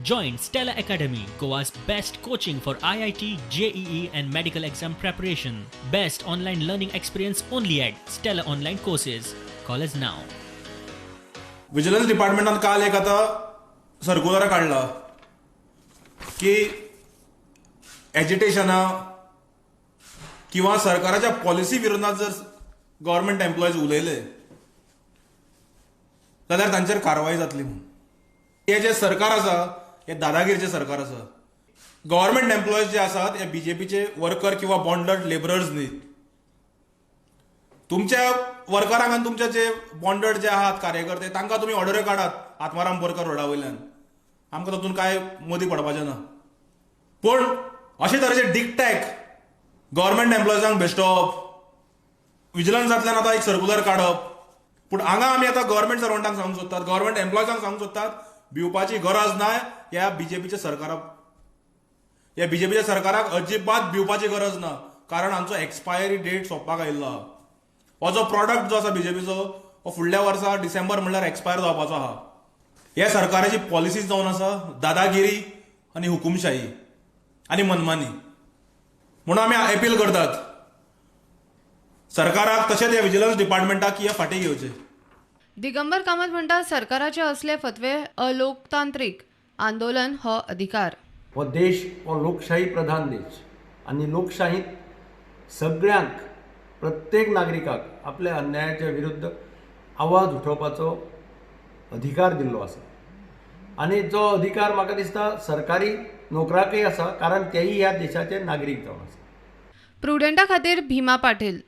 Join Stella Academy, Goa's best coaching for IIT, JEE and medical exam preparation. Best online learning experience only at Stella Online Courses. Call us now. Vigilance डिपार्टमेंटान काल एक आता circular काढला की एजिटेशना किंवा सरकाराच्या policy विरोधात जर गव्हर्नमेंट एम्प्लॉईज उलयले जाल्यार तांचेर कारवाई जातली म्हणून. हे जे सरकार आसा हे दादागिरीचे सरकार आसा. गव्हर्नमेंट एम्प्लॉईज जे आसात हे बीजेपीचे वर्कर किंवा बॉन्डड लेबरर्स न्ही. तुमच्या वर्करांक आनी तुमचे जे बॉन्डड जे आहात कार्यकर्ते तांकां तुमी ऑर्डर काढात आत्माराम बोरकर रोडा वयल्यान. आमकां तातूंत कांय मदीं पडपाचें ना. पूण अशे तरेचे डिक्टॅक गव्हर्नमेंट एम्प्लॉयजांक बेश्टोवप, विजिलन्सांतल्यान आतां एक सर्क्युलर काडप. पूण हांगा आमी आतां गव्हर्नमेंट सर्वंटांक सांगूंक सोदतात, गव्हर्नमेंट एम्प्लॉयजांक सांगूंक सोदतात, भिवपाची गरज ना. ह्या बीजेपीच्या सरकाराक अजिबात भिवपाची गरज ना. कारण हांचो एक्सपायरी डेट सोंपपाक आयिल्लो आहा. हो जो प्रॉडक्ट जो आसा बीजेपीचो हो फुडल्या वर्सा डिसेंबर म्हणल्यार एक्सपायर जावपाचो आहा. ह्या सरकाराची पॉलिसीज जावन आसा दादागिरी आनी हुकुमशाही आनी मनमानी. म्हणून आमी अपील करतात सरकाराक तशेंच ह्या विजिलन्स डिपार्टमेंटाक की हे फाटीं घेवचे. दिगंबर कामत म्हणटा सरकाराचे असले फतवे अलोकतांत्रिक. आंदोलन हो अधिकार. हो देश हो लोकशाही प्रधान देश आणि लोकशाहीत सगळ्यांक प्रत्येक नागरिकाक आपल्या अन्यायाच्या विरुद्ध आवाज उठोवपाचो अधिकार दिल्लो आसा. आणि जो अधिकार म्हाका दिसता सरकारी नोकराकय आसा, कारण तेही ह्या देशाचे नागरीक जावन आसा. प्रुडंटा खातीर भीमा पाटील.